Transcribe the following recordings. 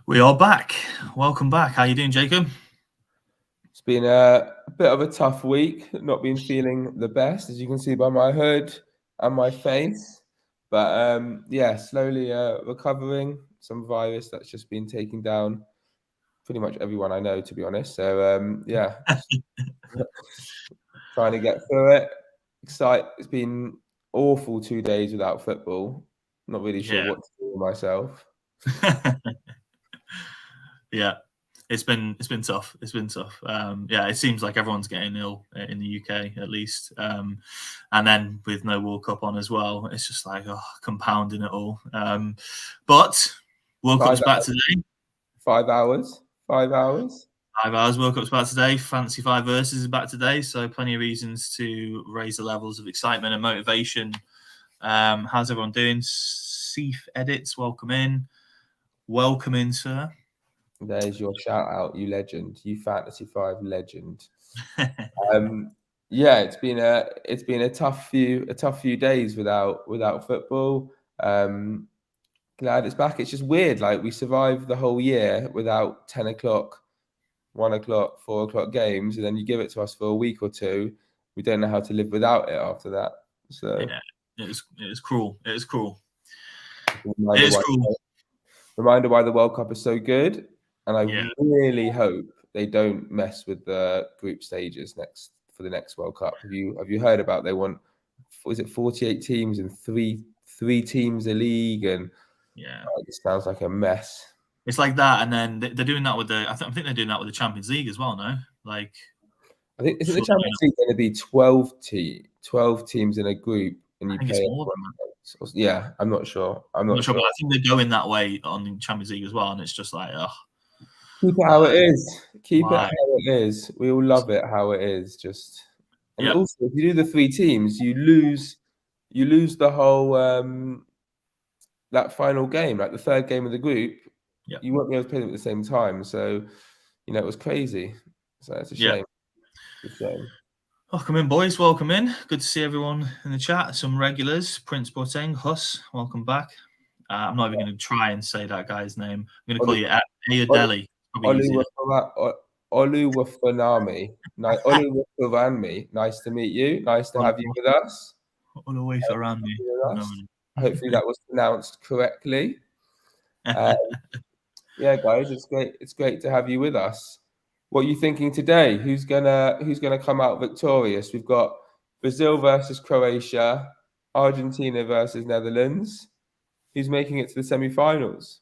We are back. Welcome back. How you doing, Jacob? It's been a bit of a tough week. Not been feeling the best, as you can see by my hood and my face. But yeah, slowly recovering. Some virus that's just been taking down pretty much everyone I know, to be honest. So yeah, just trying to get through it. It's been awful 2 days without football. Not really sure Yeah. what to do with myself. Yeah. It's been tough. It's been tough. Yeah, it seems like everyone's getting ill in the UK at least. And then with no World Cup on as well, it's just like compounding it all. But World Cup's back today. 5 hours. 5 hours. 5 hours. World Cup's back today. Fantasy5 Versus is back today. So plenty of reasons to raise the levels of excitement and motivation. How's everyone doing? Seif Edits, welcome in. Welcome in, sir. There's your shout out, you legend, you Fantasy5 legend. Yeah, it's been a tough few days without football. Glad it's back. It's just weird. Like we survived the whole year without 10 o'clock, 1 o'clock, 4 o'clock games, and then you give it to us for a week or two. We don't know how to live without it after that. So yeah, it is cruel. It is cruel. reminder It is why, cruel. reminder why the World Cup is so good, and I Yeah. really hope they don't mess with the group stages for the next World Cup. Have you heard about they want? Was it 48 teams and three teams a league, and Yeah. it sounds like a mess. It's like that, and then they're doing that with the. I think they're doing that with the Champions League as well. No, like I think isn't the sure, Champions League going to be 12 teams in a group, and I you think play it's it more than that. once? Yeah, I'm not sure. I'm I'm not not sure, sure. but I think they're going that way on the Champions League as well, and it's just like, Keep it how why, it is. Keep it why? how it is. We all love it how it is. Just and Yep. also if you do the three teams, you lose the whole that final game, like the third game of the group. Yep. You won't be able to play them at the same time. So it was crazy. So it's a Yeah. shame. It's a shame. Welcome in, boys. Welcome in. Good to see everyone in the chat. Some regulars. Prince Boateng, Huss, welcome back. I'm not even going to try and say that guy's name. I'm going to call you Ayodele. Probably easier. Oluwafunami. Oluwafunami. Nice to meet you. Nice to have you with us. All the way around me. Hopefully that was pronounced correctly. Yeah, guys, it's great. It's great to have you with us. What are you thinking today? Who's gonna come out victorious? We've got Brazil versus Croatia, Argentina versus Netherlands. Who's making it to the semi-finals?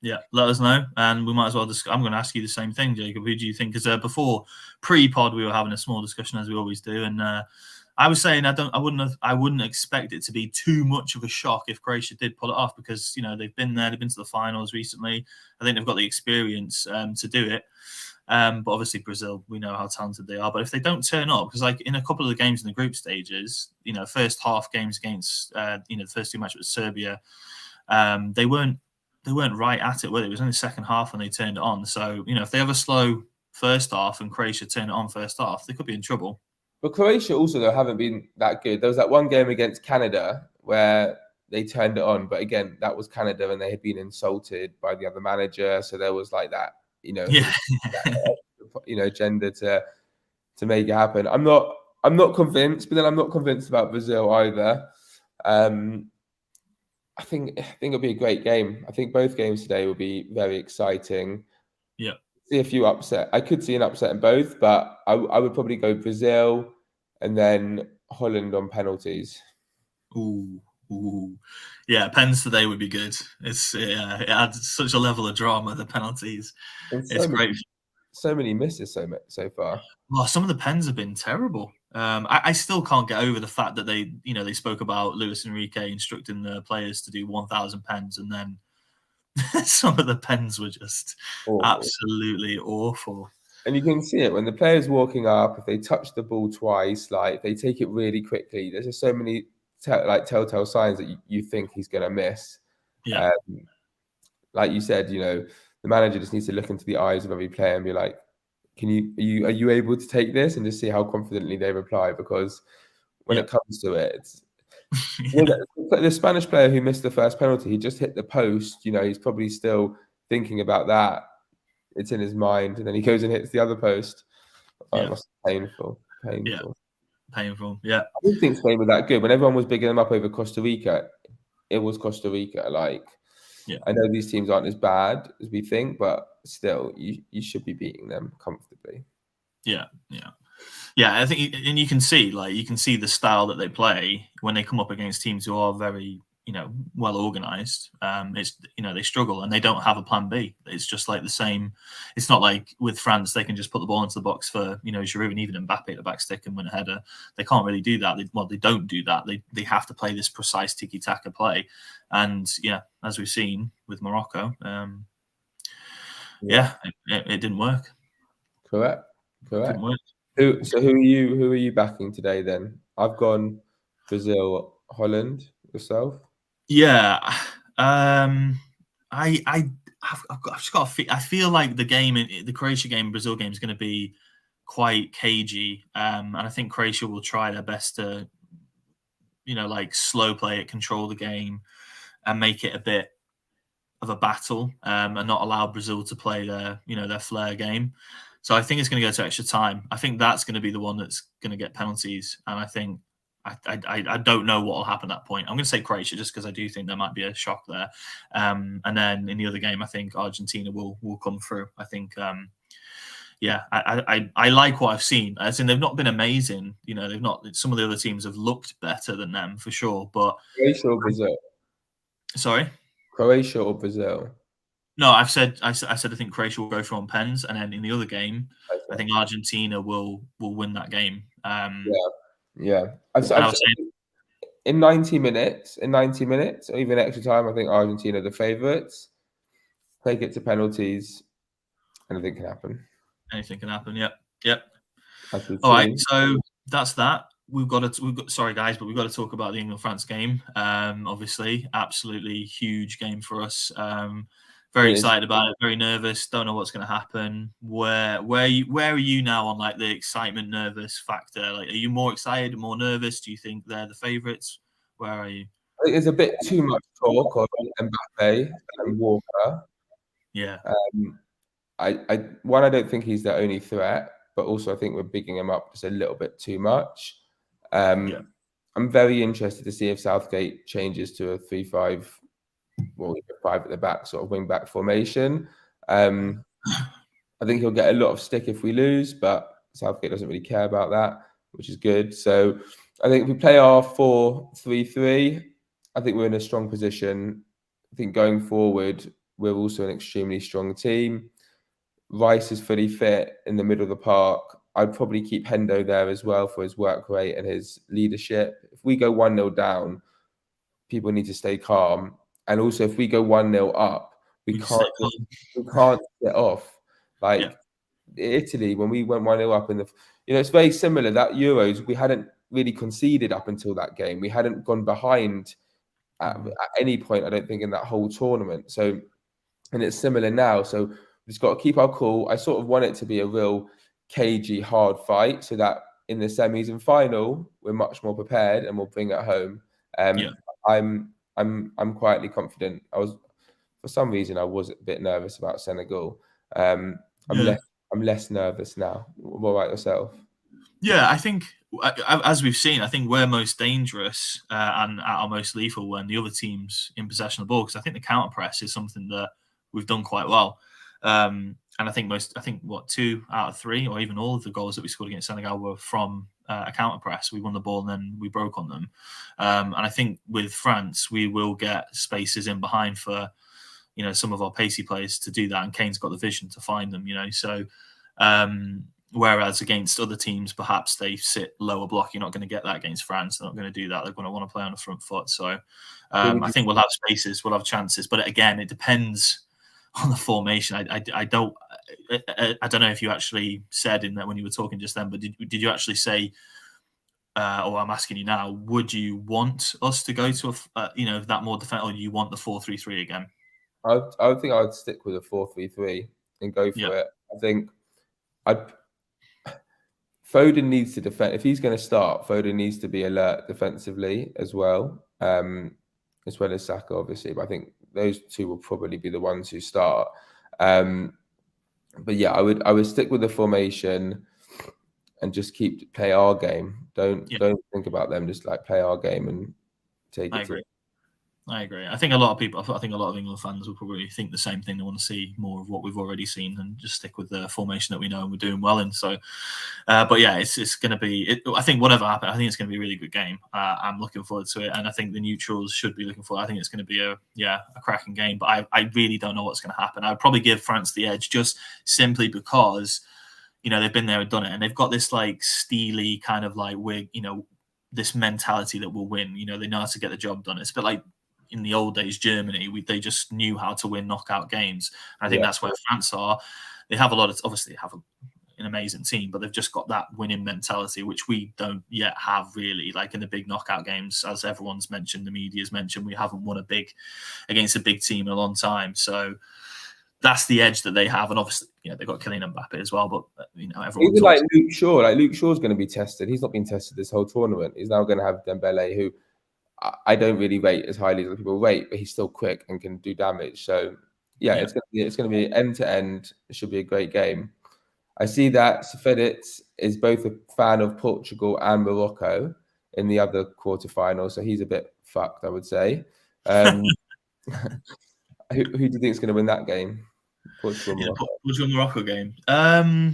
Yeah, let us know, and we might as well. I'm going to ask you the same thing, Jacob. Who do you think? Because before pre-pod, we were having a small discussion as we always do, and I was saying I wouldn't expect it to be too much of a shock if Croatia did pull it off, because they've been there, they've been to the finals recently. I think they've got the experience to do it. But obviously Brazil, we know how talented they are. But if they don't turn up, because like in a couple of the games in the group stages, first half games against the first two matches with Serbia, they weren't right at it, were they? It was only the second half when they turned it on. So if they have a slow first half and Croatia turn it on first half, they could be in trouble. But Croatia also though haven't been that good. There was that one game against Canada where they turned it on, but again, that was Canada and they had been insulted by the other manager, so there was like that, agenda to make it happen. I'm not convinced, but then I'm not convinced about Brazil either. I think it'll be a great game. I think both games today will be very exciting. Yeah. See a few upset. I could see an upset in both, but I would probably go Brazil and then Holland on penalties. Ooh. Yeah, pens today would be good. It adds such a level of drama, the penalties. It's great. So many misses so far. Well, some of the pens have been terrible. I still can't get over the fact that they spoke about Luis Enrique instructing the players to do 1,000 pens, and then some of the pens were just absolutely awful. And you can see it when the player's walking up. If they touch the ball twice, like they take it really quickly, there's just so many telltale signs that you think he's going to miss. Yeah. Like you said, the manager just needs to look into the eyes of every player and be like, are you able to take this, and just see how confidently they reply, because when it comes to it, it's the Spanish player who missed the first penalty, he just hit the post. He's probably still thinking about that. It's in his mind, and then he goes and hits the other post. It must be painful. Yeah, painful. Yeah. I didn't think Spain were that good. When everyone was bigging them up over Costa Rica, it was Costa Rica. Like, I know these teams aren't as bad as we think, but still, you should be beating them comfortably. Yeah. I think, and you can see the style that they play when they come up against teams who are very, well organized. It's, they struggle and they don't have a plan B. It's just like the same. It's not like with France they can just put the ball into the box for Giroud and even Mbappe at the back stick and win a header. They can't really do that. They don't do that. They have to play this precise tiki taka play, and as we've seen with Morocco, it didn't work. Correct. Didn't work. Who are you backing today then? I've gone Brazil, Holland. Yourself? Yeah. I've just got I feel like the Croatia game, Brazil game is going to be quite cagey. And I think Croatia will try their best to, like slow play it, control the game and make it a bit of a battle, and not allow Brazil to play their flair game. So I think it's going to go to extra time. I think that's going to be the one that's going to get penalties. And I think I don't know what will happen at that point. I'm going to say Croatia just because I do think there might be a shock there. And then in the other game, I think Argentina will come through. I think, I like what I've seen. As in, they've not been amazing. They've not. Some of the other teams have looked better than them for sure. But Croatia or Brazil? Sorry, Croatia or Brazil? No, I said I think Croatia will go for on pens, and then in the other game, I think Argentina will win that game. In 90 minutes, or even extra time, I think Argentina are the favourites. Take it to penalties, anything can happen. Anything can happen. Yep. All right, so that's that. Sorry guys, but we've got to talk about the England-France game. Obviously, absolutely huge game for us. Very excited about it. Very nervous. Don't know what's going to happen. Where are you now on like the excitement, nervous factor? Like, are you more excited, more nervous? Do you think they're the favourites? Where are you? I think there's a bit too much talk on Mbappe and Walker. Yeah. I don't think he's the only threat, but also I think we're bigging him up just a little bit too much. I'm very interested to see if Southgate changes to a 3-5. Well, 5 at the back, sort of wing back formation. I think he'll get a lot of stick if we lose, but Southgate doesn't really care about that, which is good. So I think if we play our 4-3-3, I think we're in a strong position. I think going forward, we're also an extremely strong team. Rice is fully fit in the middle of the park. I'd probably keep Hendo there as well for his work rate and his leadership. If we go 1-0 down, people need to stay calm. And also, if we go 1-0 up, we can't get off. Like Italy, when we went 1-0 up it's very similar. That Euros, we hadn't really conceded up until that game. We hadn't gone behind at any point, I don't think, in that whole tournament. So, and it's similar now. So we've just got to keep our cool. I sort of want it to be a real cagey, hard fight, so that in the semis and final, we're much more prepared and we'll bring it home. I'm quietly confident. For some reason, I was a bit nervous about Senegal. I'm less nervous now. What about yourself? Yeah, I think, as we've seen, I think we're most dangerous and at our most lethal when the other team's in possession of the ball, because I think the counter press is something that we've done quite well. And I think 2 out of 3, or even all of the goals that we scored against Senegal were from a counter press. We won the ball and then we broke on them. And I think with France, we will get spaces in behind for, some of our pacey players to do that. And Kane's got the vision to find them, So, whereas against other teams, perhaps they sit lower block. You're not going to get that against France. They're not going to do that. They're going to want to play on the front foot. So I think we'll have spaces, we'll have chances. But again, it depends on the formation. I don't know if you actually said in that when you were talking just then, but did you actually say, or I'm asking you now, would you want us to go to that more defense, or do you want the 4-3-3 again? I would think I would stick with a 4-3-3 and go for it. I think Foden needs to defend. If he's going to start, Foden needs to be alert defensively as well as Saka, obviously. But I think those two will probably be the ones who start. But yeah, I would stick with the formation and just play our game. Don't think about them. Just like play our game and take it. I agree. I think a lot of people, I think a lot of England fans will probably think the same thing. They want to see more of what we've already seen and just stick with the formation that we know and we're doing well in. So, but yeah, it's going to be. I think whatever happens, I think it's going to be a really good game. I'm looking forward to it, and I think the neutrals should be looking forward. I think it's going to be a cracking game. But I really don't know what's going to happen. I'd probably give France the edge just simply because they've been there and done it, and they've got this like steely kind of like this mentality that we'll win. They know how to get the job done. It's a bit like in the old days, Germany, they just knew how to win knockout games. And I think that's where France are. They have obviously have an amazing team, but they've just got that winning mentality, which we don't yet have really. Like in the big knockout games, as everyone's mentioned, the media's mentioned, we haven't won against a big team in a long time. So that's the edge that they have. And obviously, they've got Kylian Mbappe as well, but everyone's even like Luke Shaw. Like Luke Shaw's going to be tested. He's not been tested this whole tournament. He's now going to have Dembele, who I don't really rate as highly as other people rate, but he's still quick and can do damage. So yeah. it's going to be end to end. It should be a great game. I see that Sefedit is both a fan of Portugal and Morocco in the other quarterfinal, so he's a bit fucked, I would say. Who do you think is going to win that game? Portugal-Morocco game. To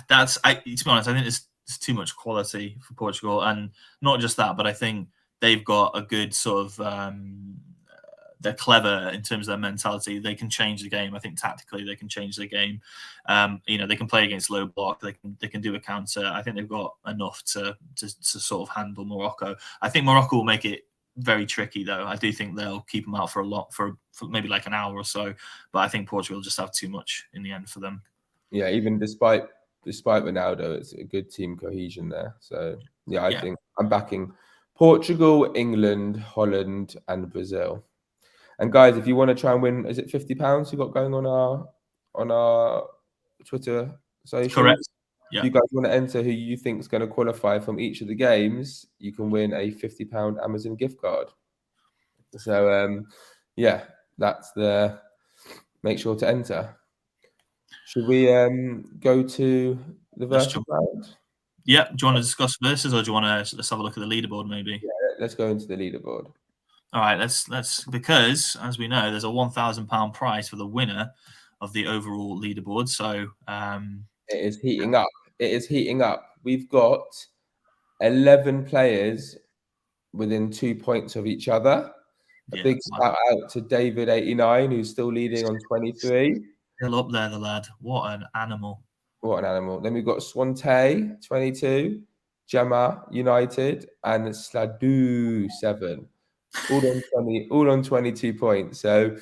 be honest, I think it's too much quality for Portugal, and not just that, but I think they've got a good sort of. They're clever in terms of their mentality. They can change the game. I think tactically they can change the game. They can play against low block. They can do a counter. I think they've got enough to sort of handle Morocco. I think Morocco will make it very tricky though. I do think they'll keep them out for maybe like an hour or so. But I think Portugal will just have too much in the end for them. Yeah, even despite Ronaldo, it's a good team cohesion there. So yeah, I think I'm backing Portugal, England, Holland, and Brazil. And guys, if you want to try and win, is it £50 you got going on our Twitter socials? Correct. Yeah. If you guys want to enter who you think is going to qualify from each of the games, you can win a £50 Amazon gift card. So that's the. Make sure to enter. Should we go to the versus round? Yeah. Do you want to discuss versus, or do you want to let's have a look at the leaderboard maybe? Yeah, let's go into the leaderboard. All right, let's because as we know, there's a £1,000 prize for the winner of the overall leaderboard. So it is heating up. It is heating up. We've got 11 players within 2 points of each other. A big shout out to David89, who's still leading on 23. Still up there, the lad. What an animal. What an animal. Then we've got Swante, 22, Gemma, United, and Sladu, 7. All on 22 points. So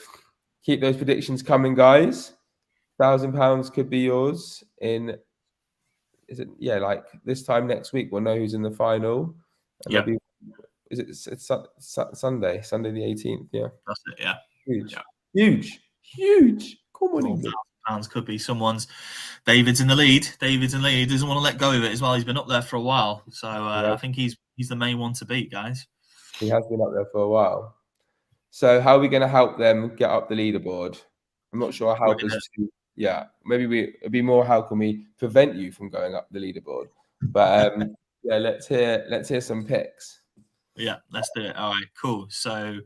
keep those predictions coming, guys. £1,000 could be yours like this time next week. We'll know who's in the final. And it's Sunday the 18th. Yeah, that's it. Yeah, huge. Come on, England. £1,000 could be someone's. David's in the lead. He doesn't want to let go of it as well. He's been up there for a while, so I think he's the main one to beat, guys. He has been up there for a while. So how are we going to help them get up the leaderboard? I'm not sure how maybe it'd be more how can we prevent you from going up the leaderboard? But let's hear some picks. Yeah, let's do it. All right, cool. So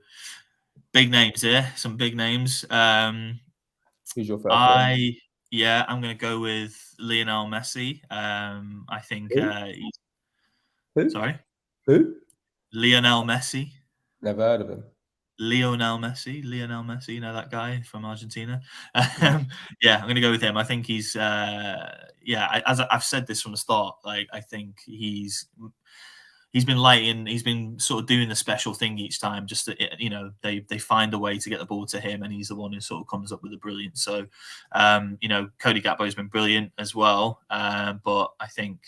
big names here, some big names. Who's your first one? I'm going to go with Lionel Messi. I think Who? Sorry? Who? Lionel Messi. Never heard of him. Lionel Messi, you know that guy from Argentina? I'm going to go with him. I think he's, as I've said this from the start, like I think he's been sort of doing the special thing each time, just to, they find a way to get the ball to him, and he's the one who sort of comes up with the brilliance. So, Cody Gakpo has been brilliant as well, but I think,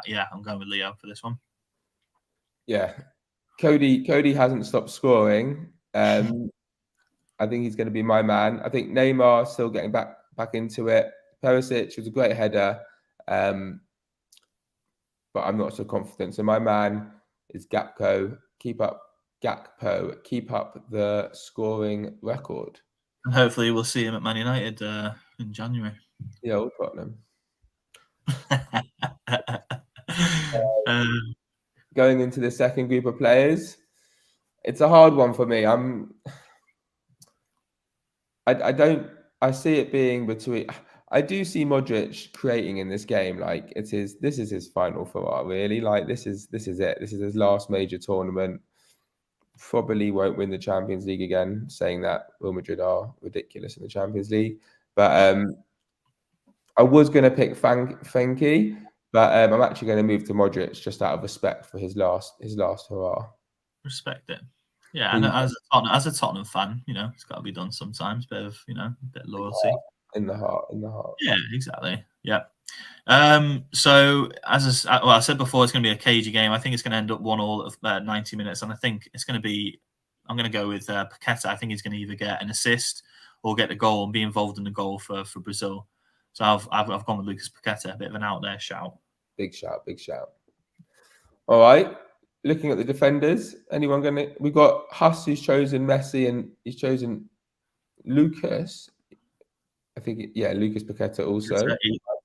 I'm going with Leo for this one. Yeah, Cody hasn't stopped scoring. I think he's going to be my man. I think Neymar still getting back into it. Perisic was a great header, but I'm not so confident. So my man is Gakpo. Keep up Gakpo keep up the scoring record? And hopefully we'll see him at Man United in January. Yeah, old Tottenham. um, Going into the second group of players, it's a hard one for me. I see it being between. I do see Modric creating in this game. Like this is his final hurrah, really. Like this is it. This is his last major tournament. Probably won't win the Champions League again. Saying that Real Madrid are ridiculous in the Champions League, but I was going to pick Fenke, but I'm actually going to move to Modric just out of respect for his last hurrah. Respect it. Yeah, and as a Tottenham fan, it's got to be done sometimes. Bit of loyalty. In the heart. Yeah, exactly. Yeah. So I said before, it's going to be a cagey game. I think it's going to end up 1-1 of 90 minutes, and I think it's going to be. I'm going to go with Paqueta. I think he's going to either get an assist or get a goal and be involved in the goal for Brazil. So I've gone with Lucas Paqueta, a bit of an out there shout. Big shout. All right. Looking at the defenders, anyone going to? We've got Huss, who's chosen Messi, and he's chosen Lucas. I think, Lucas Paqueta also.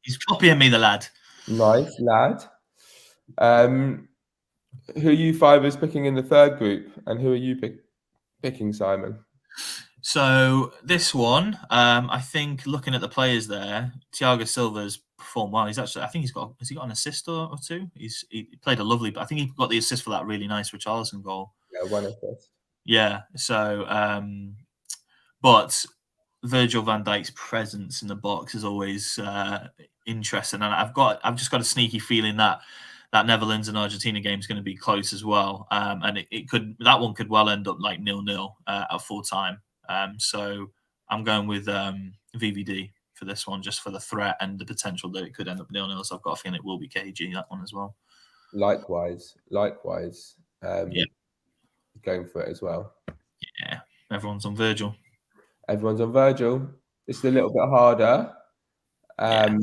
He's copying me, the lad. Nice lad. Who are you fivers picking in the third group, and who are you picking, Simon? So this one, I think looking at the players there, Thiago Silva's performed well. He's actually, I think has he got an assist or two? He played a lovely, but I think he got the assist for that really nice Richarlison goal. Yeah, one assist. Yeah. So, but Virgil van Dijk's presence in the box is always interesting, and I've just got a sneaky feeling that Netherlands and Argentina game is going to be close as well, and that one could well end up like 0-0 at full time. So I'm going with VVD for this one, just for the threat and the potential that it could end up 0-0. So I've got a feeling it will be KG, that one as well. Likewise. Yeah. Going for it as well. Yeah, everyone's on Virgil. It's a little bit harder. If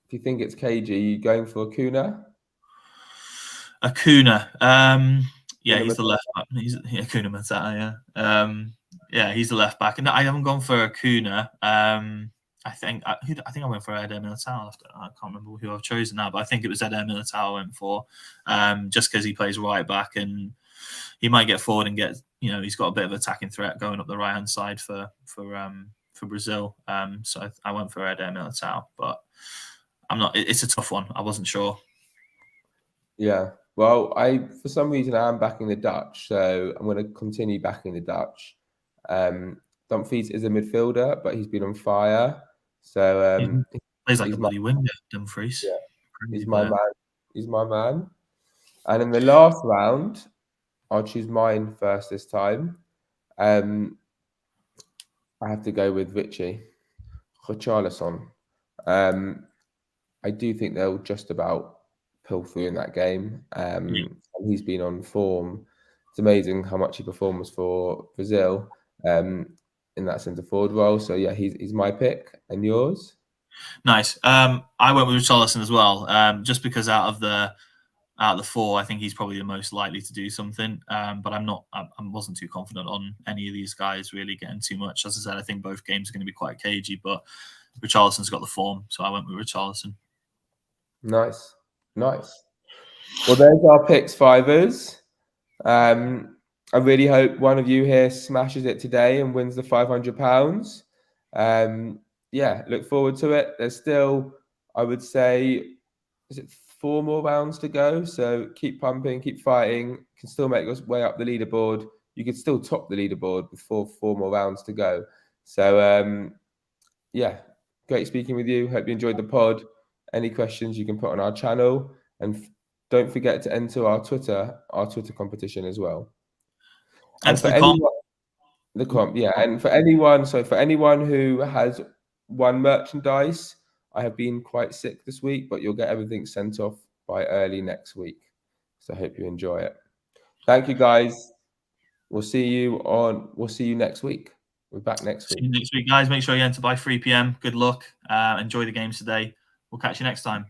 you think it's KG, you going for Acuna? Yeah, he's the left back. Acuna Matata, yeah. He's the left back. And I haven't gone for Acuna. I think I went for Eder Militao. I can't remember who I've chosen now, but I think it was Eder Militao I went for, just because he plays right back and he might get forward and get, he's got a bit of attacking threat going up the right hand side for Brazil. So I went for Eder Militao, but I'm not. It's a tough one. I wasn't sure. Yeah. Well, for some reason I'm backing the Dutch, so I'm going to continue backing the Dutch. Dumfries is a midfielder, but he's been on fire. So he plays like a bloody winger, Dumfries. Yeah, he's my man. He's my man. And in the last round, I'll choose mine first this time. I have to go with Richarlison. I do think they'll just about pull through in that game. And he's been on form. It's amazing how much he performs for Brazil in that centre forward role. So yeah, he's my pick. And yours? Nice. I went with Richarlison as well, just because out of the four, I think he's probably the most likely to do something. But I wasn't too confident on any of these guys really getting too much. As I said, I think both games are going to be quite cagey, but Richarlison's got the form, so I went with Richarlison. Nice. Well, there's our picks, fivers. I really hope one of you here smashes it today and wins the £500. Look forward to it. There's still, I would say, is it 4 more rounds to go? So keep pumping, keep fighting. You can still make your way up the leaderboard. You could still top the leaderboard with four more rounds to go. So, great speaking with you. Hope you enjoyed the pod. Any questions you can put on our channel. And don't forget to enter our Twitter competition as well. And for anyone, and for anyone who has won merchandise, I have been quite sick this week, but you'll get everything sent off by early next week. So I hope you enjoy it. Thank you, guys. We'll see you next week. We're back next week. See you next week, guys. Make sure you enter by 3 p.m. Good luck. Enjoy the games today. We'll catch you next time.